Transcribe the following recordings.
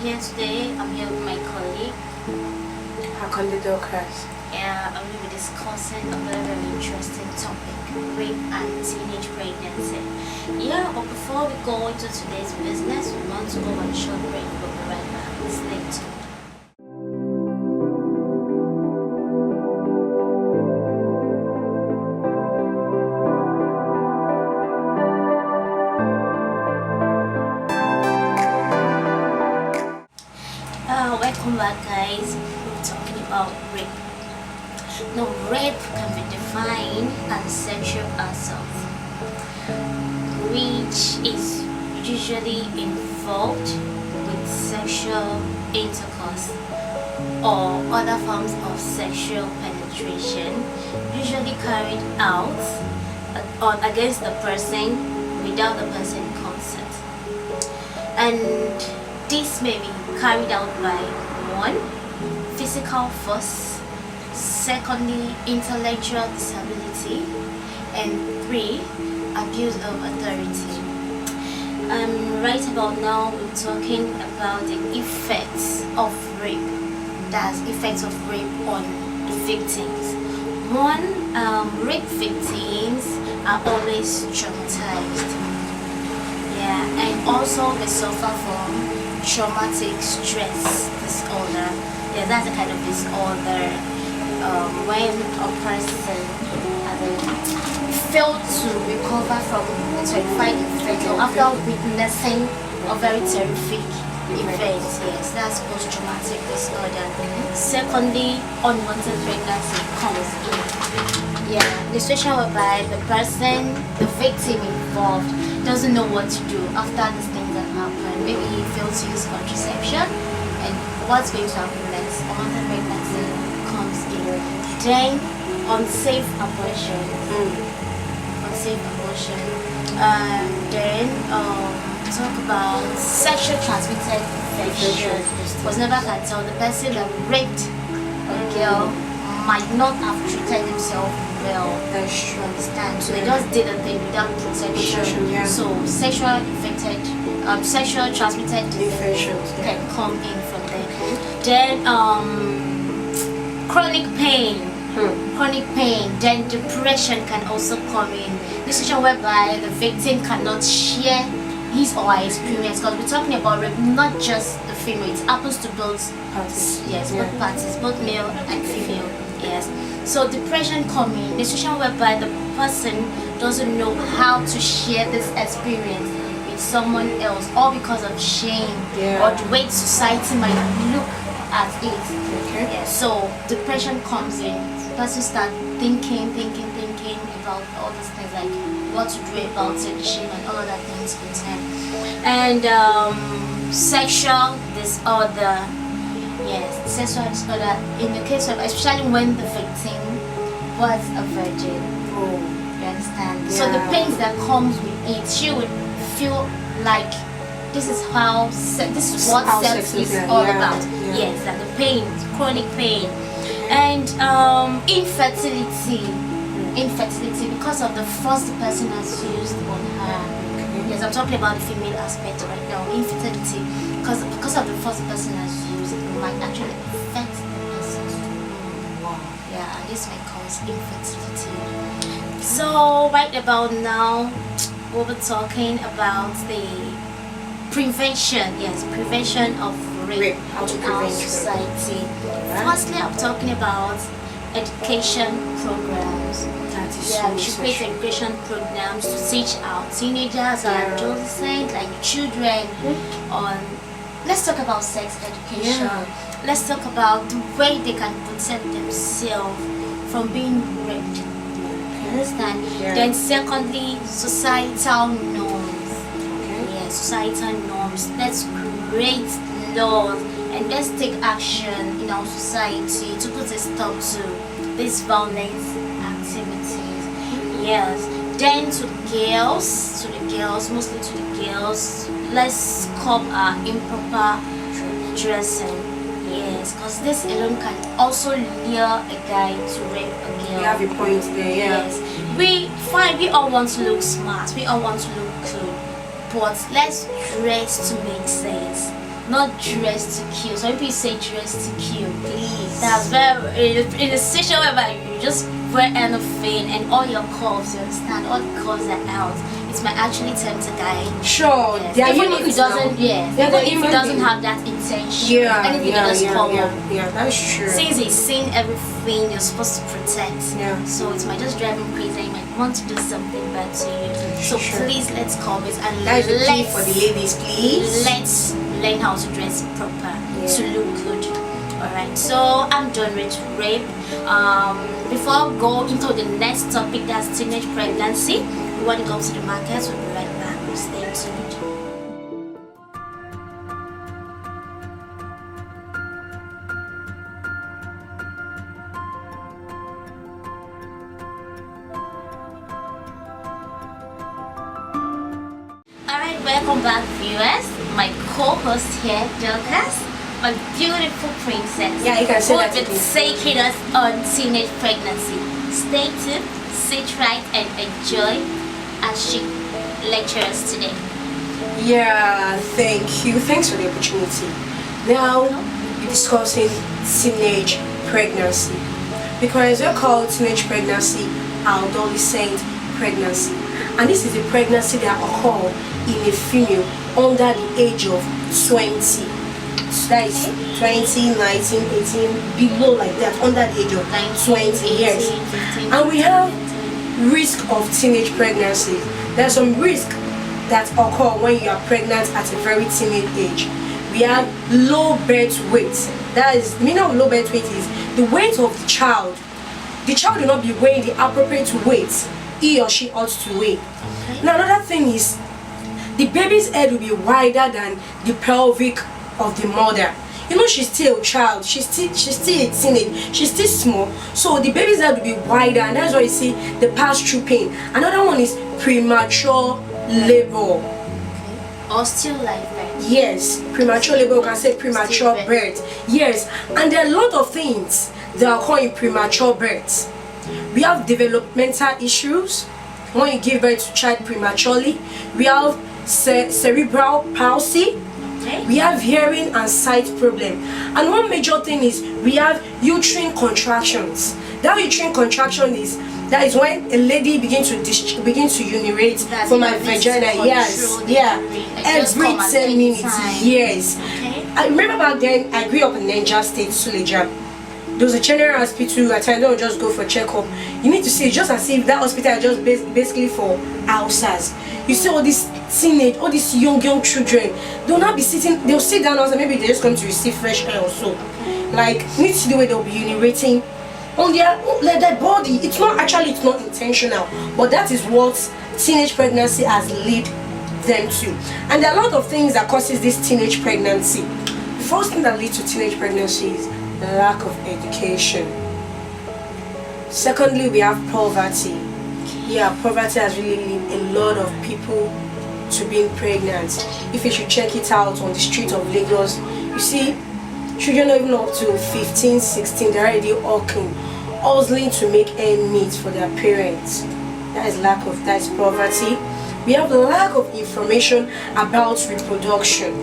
here today. I'm here with my colleague. Our colleague Dorcas. Yeah, I'm going to be discussing a very interesting topic: rape and teenage pregnancy. Yeah, but before we go into today's business, we want to go on a short break. We'll be right back. Stay tuned. Welcome back, guys. We're talking about rape. Now, rape can be defined as sexual assault, which is usually involved with sexual intercourse or other forms of sexual penetration, usually carried out against the person without the person's consent. And this may be carried out by 1. Physical force, secondly, intellectual disability, and 3. Abuse of authority. Right about now, we're talking about the effects of rape. That's effects of rape on the victims. 1. Rape victims are always traumatized. Yeah, and also they suffer from traumatic stress disorder. Yeah, that's a kind of disorder when a person failed to recover from a terrifying event or after witnessing a very terrific event. Yes, that's post-traumatic disorder. Secondly, unwanted pregnancy comes in. Yeah, the situation whereby the victim involved doesn't know what to do after these things that happen. Maybe he failed to use contraception, and what's going to happen next? Unwanted pregnancy comes in. Then unsafe abortion. Unsafe abortion. Then talk about sexual transmitted infection. Because never can tell, the person that raped a girl might not have treated himself well. That's true. Understand? So they just did a thing without protection. Yeah. So sexual transmitted Infections can come in from there. Then chronic pain. Chronic pain. Then depression can also come in. This situation whereby the victim cannot share his or her experience, because we're talking about rape, not just the female. It happens to both parties. Yes, both parties, both male and female. Yes. So depression coming, the situation whereby the person doesn't know how to share this experience with someone else, all because of shame or the way society might look at it. Okay. Yes. So depression comes in. The person starts thinking about all these things, like what to do about it, shame and all of that things with him. And sexual disorder. Yes, sexual disorder in the case of, especially when the victim was a virgin. You understand? Yeah. So the pains that comes with it, she would feel like this is what sex is all about. Yeah. Yes, and the pain, chronic pain, and infertility. Infertility because of the force the person has used on her. Yes, I'm talking about the female aspect right now. Infertility because of the force the person has used, it might actually affect the person. Yeah, this may cause infertility. So right about now, we'll be talking about the prevention. Yes, prevention of rape in our society. Firstly, I'm talking about education programs. Yeah, we should create education programs to teach our teenagers, our adolescents, like children on. Let's talk about sex education. Let's talk about the way they can protect themselves from being raped. You understand? Then secondly, societal norms. Yeah, societal norms. Let's create laws and let's take action in our society to put a stop to this violence activities. Yes. Then to the girls, mostly to the girls, let's curb our improper dressing. Yes, because this alone can also lure a guy to rape a girl. You have a point there, Yes. We all want to look smart, we all want to look cool, but let's dress to make sense. not dress to kill. So if you say dress to kill, please. That's very in a situation whereby you just wear anything and all your curves, you understand, all the curves are out. It might actually tempt a guy. Sure. Yes. They are Even if humans it doesn't, now. yes. They are Even if human it doesn't beings. have that intention. Yeah, Anything you just come on. yeah, that's true. Since he's seen everything you're supposed to protect, Yeah. so it might just drive him crazy and he might want to do something bad to you. So Sure. please let's cover it and That is the key let's for the ladies, please. let's learn how to dress proper to Yeah. look good. Alright, so I'm done with rape. Before I go into the next topic, that's teenage pregnancy, we want to go to the market. We'll be right back. Stay tuned. Alright, welcome back, viewers. My co-host here, Dorcas, my beautiful princess. Yeah, you can say who that will be taking us on teenage pregnancy. Stay tuned, sit right, and enjoy as she lectures today. Yeah, thank you. Thanks for the opportunity. Now, we're discussing teenage pregnancy. Because we're called teenage pregnancy, adolescent pregnancy. And this is a pregnancy that occurs in a female under the age of 20. So that is 20, 19, 18, below like that, under the age of 20 years. 15, And we have risk of teenage pregnancy. There's some risk that occur when you are pregnant at a very teenage age. We have low birth weight. That is, the meaning of low birth weight is the weight of the child. The child will not be weighing the appropriate weight he or she ought to weigh. Okay. Now another thing is the baby's head will be wider than the pelvic of the mother. You know, she's still a child, she's still a teenage, she's still small, so the baby's head will be wider, and that's why you see the pass-through pain. Another one is premature labor. Okay. Or still live birth. Yes, premature labor, you can say premature birth. Yes, and there are a lot of things that occur in premature birth. We have developmental issues when you give birth to child prematurely. We have cerebral palsy. Okay. We have hearing and sight problem. And one major thing is we have uterine contractions. That uterine contraction is when a lady begins to urinate That from my you have vagina. to Yes, control the yeah, urine, like, just every come at 10 any minutes. time. Yes. Okay. I remember back then I grew up in Niger State, Suleja. There was a general hospital. At times, don't just go for checkup. You need to see it just as if that hospital is just basically for ulcers. You see all these teenage, all these young children. They'll not be sitting. They'll sit down and maybe they just come to receive fresh air or so. Like, you need to see the way they'll be urinating on their body. It's not intentional, but that is what teenage pregnancy has led them to. And there are a lot of things that causes this teenage pregnancy. The first thing that leads to teenage pregnancy is lack of education. Secondly, we have poverty. Yeah, poverty has really led a lot of people to being pregnant. If you should check it out on the street of Lagos, you see children even up to 15, 16, they're already hustling to make ends meet for their parents. That is poverty. We have lack of information about reproduction.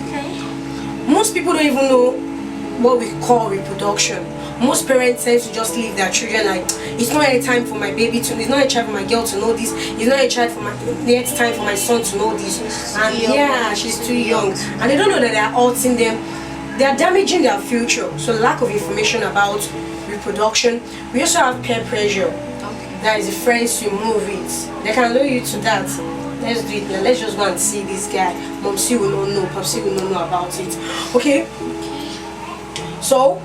Okay. Most people don't even know what we call reproduction. Most parents tend to just leave their children like, it's not a time for my baby to, it's not a time for my girl to know this, it's not a time for next time for my son to know this. And yeah, she's too young. And they don't know that they are hurting them. They are damaging their future. So lack of information about reproduction. We also have peer pressure. Okay. That is the friends you move with. They can lure you to that. Let's do it now. Let's just go and see this guy. Momsy will not know. Popsy will not know about it. Okay? So,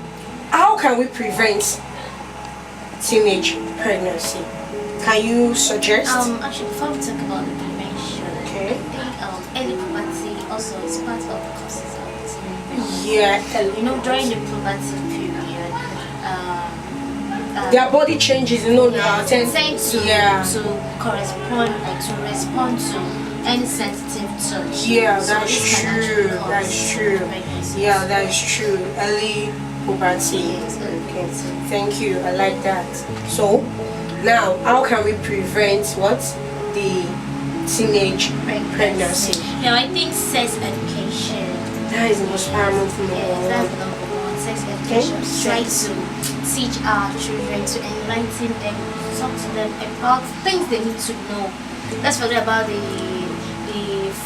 how can we prevent teenage pregnancy? Can you suggest? Actually, before we talk about the prevention, Okay. I think early puberty also is part of the causes of teenage pregnancy. Yeah. You know, during the puberty period, Their body changes, now tend to yeah. respond to any sensitive touch. Yeah, So that's this can true. actually cause That's true. pregnancy. Yeah, that is true. Early puberty. Yes, early Okay. puberty. Thank you. I like that. So, now how can we prevent the teenage pregnancy? Now, I think sex education That is the most paramount thing. Yes, that's number one. Sex education. Try to teach our children, to enlighten them, talk to them about things they need to know. Let's forget about the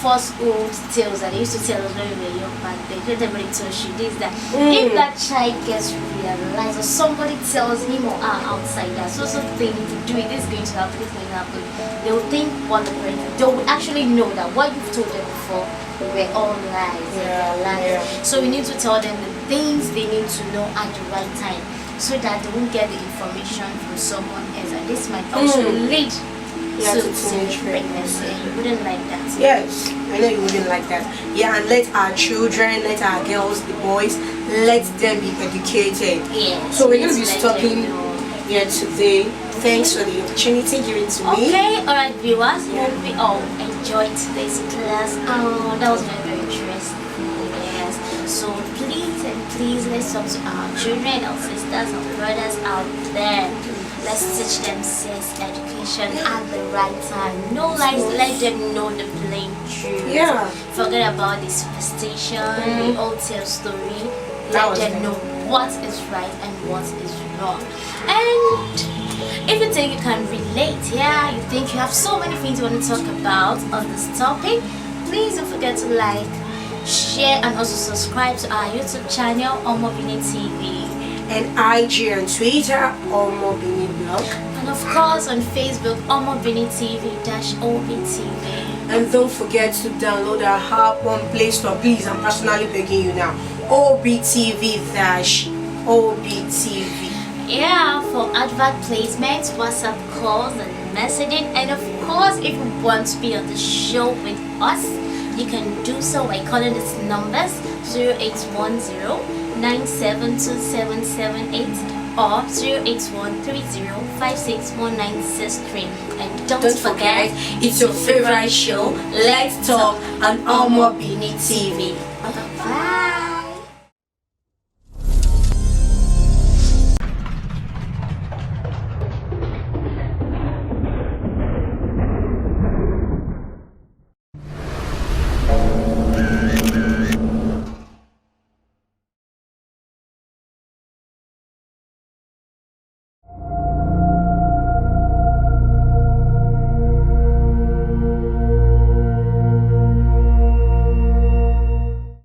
first old tales that they used to tell us when we were young back then. Let them really touch you. This that. If that child gets realized or somebody tells him or her outside that so they need to do it, this is going to happen, this is going to happen, they will think what the parents, they will actually know that what you've told them before were all lies. Yeah. So we need to tell them the things they need to know at the right time, so that they won't get the information from someone else, and this might also lead to teenage pregnancy. You wouldn't like that. Yes, I know you wouldn't like that. Yeah, and let our children, let our girls, the boys, let them be educated. Yeah. So we're going to be stopping here today. Thanks for the opportunity given to me. Okay, alright viewers, hope we all enjoyed today's class. Oh, that was very, very interesting. Yes. So please let's talk to our children, our sisters, our brothers out there. Let's teach them sex education at the right time. No lies, let them know the plain truth. Yeah. Forget about the superstition, the old tale story. That Let was them know what is right and what is wrong. And if you think you can relate, you think you have so many things you want to talk about on this topic, please don't forget to like, share, and also subscribe to our YouTube channel, Omobini TV. And IG and Twitter, Omobini Blog. And of course on Facebook, Omobini TV-OBTV. And don't forget to download our app on Play Store. Please, I'm personally begging you now. OBTV-OBTV. Yeah, for advert placements, WhatsApp calls and messaging. And of course, if you want to be on the show with us, you can do so by calling these numbers 0810 9727778 or 08130561963. And don't forget, it's your favorite show, Let's Talk on Omobini TV.